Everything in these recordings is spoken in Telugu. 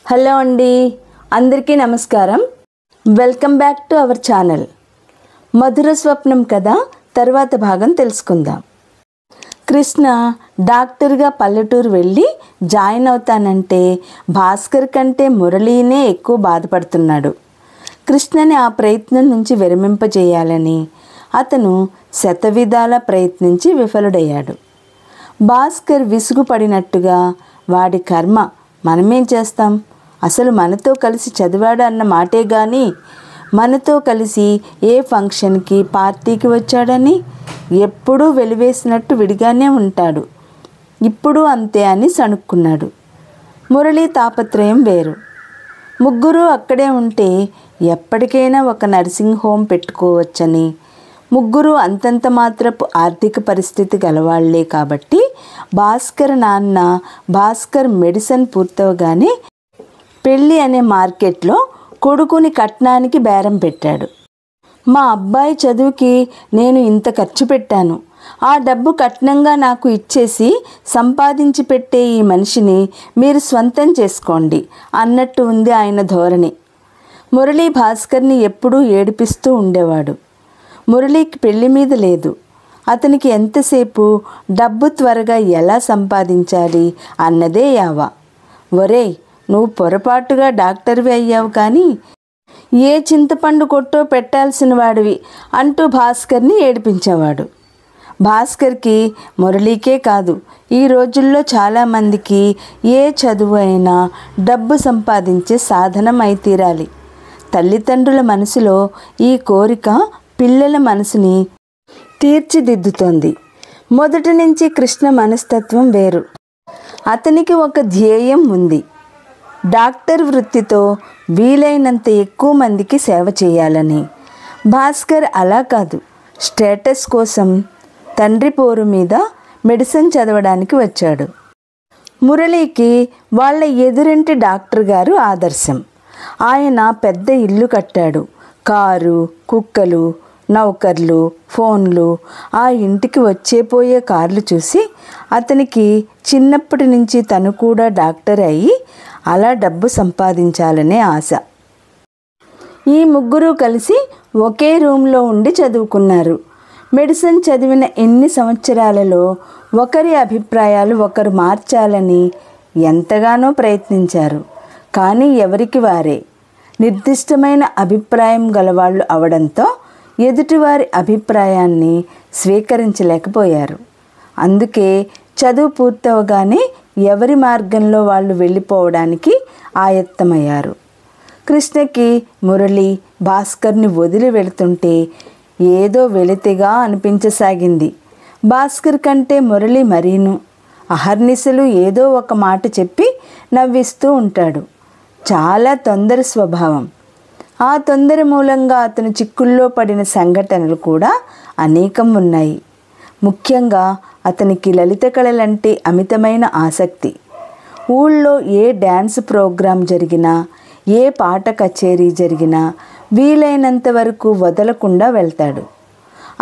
హలో అండి, అందరికీ నమస్కారం. Welcome back to our channel. మధుర స్వప్నం కథ తర్వాత భాగం తెలుసుకుందాం. కృష్ణ డాక్టర్గా పల్లెటూరు వెళ్ళి జాయిన్ అవుతానంటే భాస్కర్ కంటే మురళీనే ఎక్కువ బాధపడుతున్నాడు. కృష్ణని ఆ ప్రయత్నం నుంచి విరమింపజేయాలని అతను శతవిధాల ప్రయత్నించి విఫలుడయ్యాడు. భాస్కర్ విసుగుపడినట్టుగా వాడి కర్మ, మనమేం చేస్తాం, అసలు మనతో కలిసి చదివాడు అన్న మాటే కానీ మనతో కలిసి ఏ ఫంక్షన్కి పార్టీకి వచ్చాడని ఎప్పుడూ వెలివేసినట్టు విడిగానే ఉంటాడు, ఇప్పుడు అంతే అని సణుక్కున్నాడు. మురళి తాపత్రయం వేరు. ముగ్గురు అక్కడే ఉంటే ఎప్పటికైనా ఒక నర్సింగ్ హోమ్ పెట్టుకోవచ్చని, ముగ్గురు అంతంత మాత్రపు ఆర్థిక పరిస్థితి గలవాళ్లే కాబట్టి భాస్కర్ నాన్న భాస్కర్ మెడిసిన్ పూర్తవగానే పెళ్ళి అనే మార్కెట్లో కొడుకుని కట్నానికి బేరం పెట్టాడు. మా అబ్బాయి చదువుకి నేను ఇంత ఖర్చు పెట్టాను, ఆ డబ్బు కట్నంగా నాకు ఇచ్చేసి సంపాదించి పెట్టే ఈ మనిషిని మీరు స్వంతం చేసుకోండి అన్నట్టు ఉంది ఆయన ధోరణి. మురళి భాస్కర్ని ఎప్పుడూ ఏడిపిస్తూ ఉండేవాడు. మురళికి పెళ్లి మీద లేదు. అతనికి ఎంతసేపు డబ్బు త్వరగా ఎలా సంపాదించాలి అన్నదే యావా. ఒరేయ్, నువ్వు పొరపాటుగా డాక్టర్వి అయ్యావు కానీ ఏ చింతపండు కొట్టో పెట్టాల్సిన వాడివి అంటూ భాస్కర్ని ఏడిపించేవాడు. భాస్కర్కి, మురళీకే కాదు, ఈ రోజుల్లో చాలామందికి ఏ చదువు అయినా డబ్బు సంపాదించే సాధనం అయి తీరాలి. తల్లిదండ్రుల మనసులో ఈ కోరిక పిల్లల మనసుని తీర్చిదిద్దుతోంది. మొదటి నుంచి కృష్ణ మనస్తత్వం వేరు. అతనికి ఒక ధ్యేయం ఉంది. డాక్టర్ వృత్తితో వీలైనంత ఎక్కువ మందికి సేవ చేయాలని. భాస్కర్ అలా కాదు, స్టేటస్ కోసం తండ్రి పోరు మీద మెడిసిన్ చదవడానికి వచ్చాడు. మురళికి వాళ్ళ ఎదురింటి డాక్టర్ గారు ఆదర్శం. ఆయన పెద్ద ఇల్లు కట్టాడు. కారు, కుక్కలు, నౌకర్లు, ఫోన్లు, ఆ ఇంటికి వచ్చేపోయే కార్లు చూసి అతనికి చిన్నప్పటి నుంచి తను కూడా డాక్టర్ అయ్యి అలా డబ్బు సంపాదించాలనే ఆశ. ఈ ముగ్గురు కలిసి ఒకే రూమ్లో ఉండి చదువుకున్నారు. మెడిసిన్ చదివిన ఎన్ని సంవత్సరాలలో ఒకరి అభిప్రాయాలు ఒకరు మార్చాలని ఎంతగానో ప్రయత్నించారు. కానీ ఎవరికి వారే నిర్దిష్టమైన అభిప్రాయం గలవాళ్ళు అవడంతో ఎదుటివారి అభిప్రాయాన్ని స్వీకరించలేకపోయారు. అందుకే చదువు పూర్తవగానే ఎవరి మార్గంలో వాళ్ళు వెళ్ళిపోవడానికి ఆయత్తమయ్యారు. కృష్ణకి మురళి భాస్కర్ని వదిలి వెళుతుంటే ఏదో వెలితిగా అనిపించసాగింది. భాస్కర్ కంటే మురళి మరీను. అహర్నిశలు ఏదో ఒక మాట చెప్పి నవ్విస్తూ ఉంటాడు. చాలా తొందర స్వభావం. ఆ తొందర మూలంగా అతను చిక్కుల్లో పడిన సంఘటనలు కూడా అనేకం ఉన్నాయి. ముఖ్యంగా అతనికి లలిత కళలంటే అమితమైన ఆసక్తి. ఊళ్ళో ఏ డ్యాన్స్ ప్రోగ్రాం జరిగినా, ఏ పాట కచేరీ జరిగినా వీలైనంత వరకు వదలకుండా వెళ్తాడు.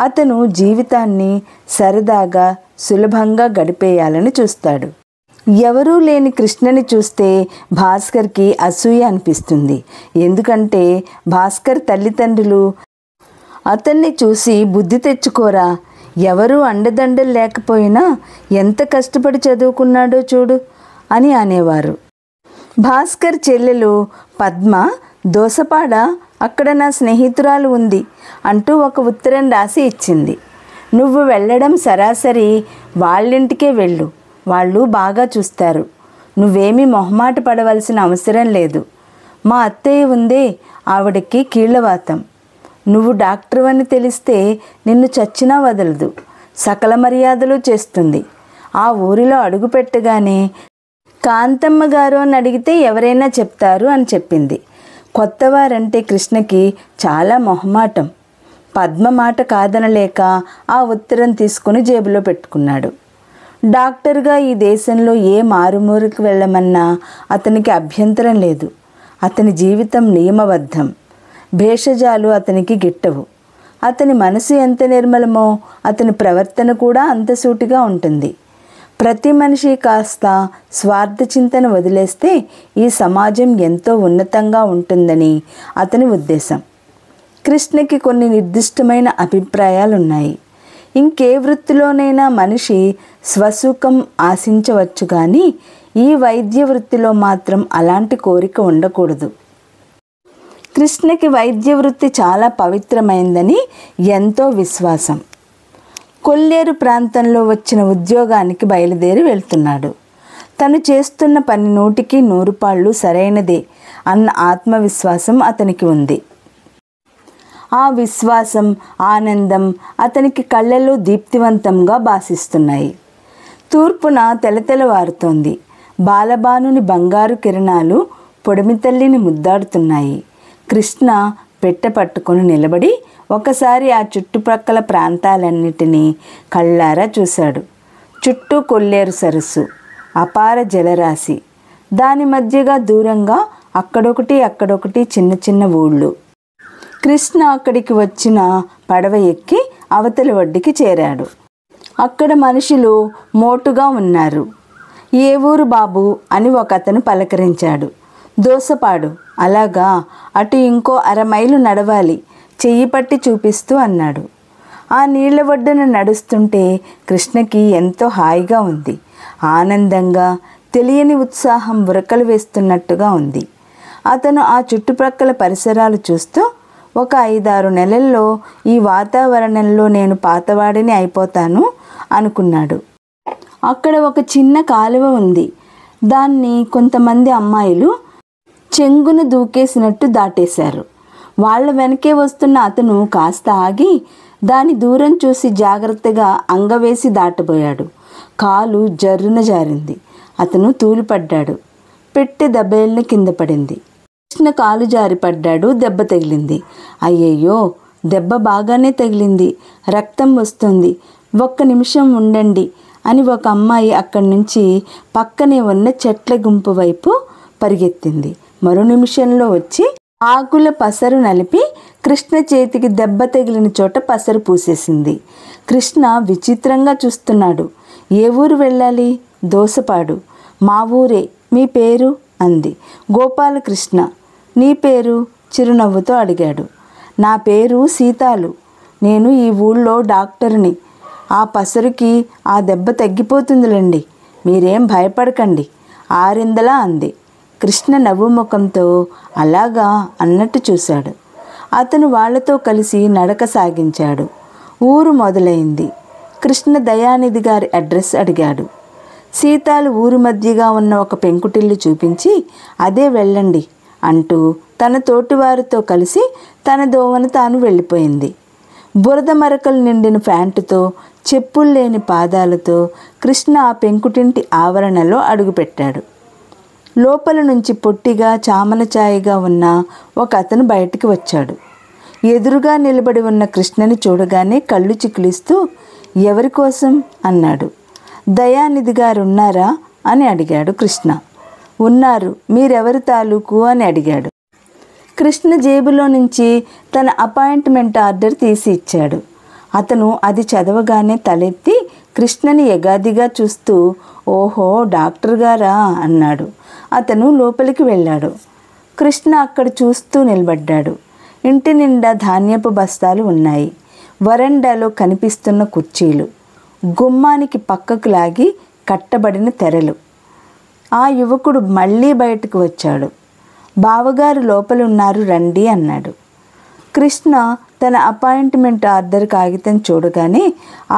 అతను జీవితాన్ని సరదాగా సులభంగా గడిపేయాలని చూస్తాడు. ఎవరూ లేని కృష్ణని చూస్తే భాస్కర్కి అసూయ అనిపిస్తుంది. ఎందుకంటే భాస్కర్ తల్లిదండ్రులు అతన్ని చూసి బుద్ధి తెచ్చుకోరా, ఎవరూ అండదండలు లేకపోయినా ఎంత కష్టపడి చదువుకున్నాడో చూడు అని అనేవారు. భాస్కర్ చెల్లెలు పద్మ దోసపాడ, అక్కడ నా స్నేహితురాలు ఉంది అంటూ ఒక ఉత్తరం రాసి ఇచ్చింది. నువ్వు వెళ్ళడం సరాసరి వాళ్ళింటికే వెళ్ళు, వాళ్ళు బాగా చూస్తారు, నువ్వేమీ మొహమాట పడవలసిన అవసరం లేదు. మా అత్తయ్య ఉందే, ఆవిడకి కీళ్లవాతం. నువ్వు డాక్టర్ అని తెలిస్తే నిన్ను చచ్చినా వదలదు, సకల మర్యాదలు చేస్తుంది. ఆ ఊరిలో అడుగు పెట్టగానే కాంతమ్మ గారు అని అడిగితే ఎవరైనా చెప్తారు అని చెప్పింది. కొత్తవారంటే కృష్ణకి చాలా మొహమాటం. పద్మ మాట కాదనలేక ఆ ఉత్తరం తీసుకుని జేబులో పెట్టుకున్నాడు. డాక్టర్గా ఈ దేశంలో ఏ మారుమూరికి వెళ్ళమన్నా అతనికి అభ్యంతరం లేదు. అతని జీవితం నియమబద్ధం. భేషజాలు అతనికి గిట్టవు. అతని మనసు ఎంత నిర్మలమో అతని ప్రవర్తన కూడా అంత సూటిగా ఉంటుంది. ప్రతి మనిషి కాస్త స్వార్థ చింతన వదిలేస్తే ఈ సమాజం ఎంతో ఉన్నతంగా ఉంటుందని అతని ఉద్దేశం. కృష్ణకి కొన్ని నిర్దిష్టమైన అభిప్రాయాలున్నాయి. ఇంకే వృత్తిలోనైనా మనిషి స్వసుఖం ఆశించవచ్చు, కానీ ఈ వైద్య వృత్తిలో మాత్రం అలాంటి కోరిక ఉండకూడదు. కృష్ణకి వైద్య వృత్తి చాలా పవిత్రమైందని ఎంతో విశ్వాసం. కొల్లేరు ప్రాంతంలో వచ్చిన ఉద్యోగానికి బయలుదేరి వెళ్తున్నాడు. తను చేస్తున్న పని 100కి 100 పాళ్ళు సరైనదే అన్న ఆత్మవిశ్వాసం అతనికి ఉంది. ఆ విశ్వాసం, ఆనందం అతనికి కళ్ళలో దీప్తివంతంగా భాసిస్తున్నాయి. తూర్పున తెలతెలవారుతోంది. బాలబానుని బంగారు కిరణాలు పొడిమితల్లిని ముద్దాడుతున్నాయి. కృష్ణ పెట్టె పట్టుకొని నిలబడి ఒకసారి ఆ చుట్టుప్రక్కల ప్రాంతాలన్నిటినీ కళ్ళారా చూశాడు. చుట్టూ కొల్లేరు సరస్సు, అపార జలరాశి, దాని మధ్యగా దూరంగా అక్కడొకటి చిన్న చిన్న ఊళ్ళు. కృష్ణ అక్కడికి వచ్చిన పడవ ఎక్కి అవతలి ఒడ్డుకి చేరాడు. అక్కడ మనుషులు మోటుగా ఉన్నారు. ఏ ఊరు బాబు అని ఒకతను పలకరించాడు. దోసపాడు. అలాగా, అటు ఇంకో 1/2 మైలు నడవాలి, చెయ్యి పట్టి చూపిస్తూ అన్నాడు. ఆ నీళ్ల ఒడ్డున నడుస్తుంటే కృష్ణకి ఎంతో హాయిగా ఉంది. ఆనందంగా, తెలియని ఉత్సాహం ఉరకలు వేస్తున్నట్టుగా ఉంది. అతను ఆ చుట్టుప్రక్కల పరిసరాలు చూస్తూ, ఒక 5-6 నెలల్లో ఈ వాతావరణంలో నేను పాతవాడిని అయిపోతాను అనుకున్నాడు. అక్కడ ఒక చిన్న కాలువ ఉంది. దాన్ని కొంతమంది అమ్మాయిలు చెంగున దూకేసినట్టు దాటేశారు. వాళ్ళ వెనకే వస్తున్న అతను కాస్త ఆగి దాని దూరం చూసి జాగ్రత్తగా అంగవేసి దాటబోయాడు. కాలు జర్రున జారింది. అతను తూలిపడ్డాడు. పెట్టె దెబ్బేళ్ళ కింద పడింది. కృష్ణ కాలు జారి పడ్డాడు. దెబ్బ తగిలింది. అయ్యయ్యో, దెబ్బ బాగానే తగిలింది, రక్తం వస్తుంది, 1 నిమిషం ఉండండి అని ఒక అమ్మాయి అక్కడి నుంచి పక్కనే ఉన్న చెట్ల గుంపు వైపు పరిగెత్తింది. మరో నిమిషంలో వచ్చి ఆకుల పసరు నలిపి కృష్ణ చేతికి దెబ్బ తగిలిన చోట పసరు పూసేసింది. కృష్ణ విచిత్రంగా చూస్తున్నాడు. ఏ ఊరు వెళ్ళాలి? దోసపాడు. మా ఊరే. మీ పేరు? అంది. గోపాలకృష్ణ. నీ పేరు? చిరునవ్వుతో అడిగాడు. నా పేరు సీతాలు. నేను ఈ ఊళ్ళో డాక్టర్ని. ఆ పసరుకి ఆ దెబ్బ తగ్గిపోతుందిలేండి, మీరేం భయపడకండి, ఆరిందలా అంది. కృష్ణ నవ్వు ముఖంతో అలాగా అన్నట్టు చూశాడు. అతను వాళ్లతో కలిసి నడక సాగించాడు. ఊరు మొదలైంది. కృష్ణ దయానిధి గారి అడ్రస్ అడిగాడు. సీతాలు ఊరు మధ్యగా ఉన్న ఒక పెంకుటిల్లు చూపించి, అదే వెళ్ళండి అంటూ తన తోటివారితో కలిసి తన దోవన తాను వెళ్ళిపోయింది. బురద మరకలు నిండిన ప్యాంటుతో, చెప్పులు లేని పాదాలతో కృష్ణ ఆ పెంకుటింటి ఆవరణలో అడుగుపెట్టాడు. లోపల నుంచి పొట్టిగా చామన ఛాయగా ఉన్న ఒక అతను బయటికి వచ్చాడు. ఎదురుగా నిలబడి ఉన్న కృష్ణని చూడగానే కళ్ళు చికిలిస్తూ, ఎవరి కోసం అన్నాడు. దయానిధి గారు ఉన్నారా అని అడిగాడు కృష్ణ. ఉన్నారు. మీరెవరి తాలూకు అని అడిగాడు. కృష్ణ జేబులో నుంచి తన అపాయింట్మెంట్ ఆర్డర్ తీసి ఇచ్చాడు. అతను అది చదవగానే తలెత్తి కృష్ణని ఎగాదిగా చూస్తూ, ఓహో, డాక్టర్ గారా అన్నాడు. అతను లోపలికి వెళ్ళాడు. కృష్ణ అక్కడ చూస్తూ నిలబడ్డాడు. ఇంటి నిండా ధాన్యపు బస్తాలు ఉన్నాయి. వరండాలో కనిపిస్తున్న కుర్చీలు, గుమ్మానికి పక్కకు లాగి కట్టబడిన తెరలు. ఆ యువకుడు మళ్ళీ బయటకు వచ్చాడు. బావగారు లోపలున్నారు, రండి అన్నాడు. కృష్ణ తన అపాయింట్మెంట్ ఆర్డర్ కాగితం చూడగానే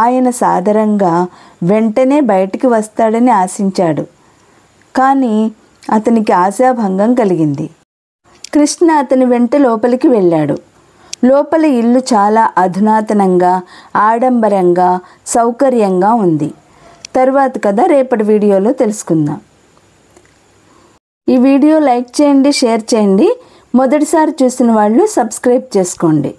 ఆయన సాదరంగా వెంటనే బయటికి వస్తాడని ఆశించాడు. కానీ అతనికి ఆశాభంగం కలిగింది. కృష్ణ అతని వెంట లోపలికి వెళ్ళాడు. లోపల ఇల్లు చాలా అధునాతనంగా, ఆడంబరంగా, సౌకర్యంగా ఉంది. తరువాత కథ రేపటి వీడియోలో తెలుసుకుందాం. ఈ వీడియో లైక్ చేయండి, షేర్ చేయండి. మొదటిసారి చూసిన వాళ్ళు సబ్స్క్రైబ్ చేసుకోండి.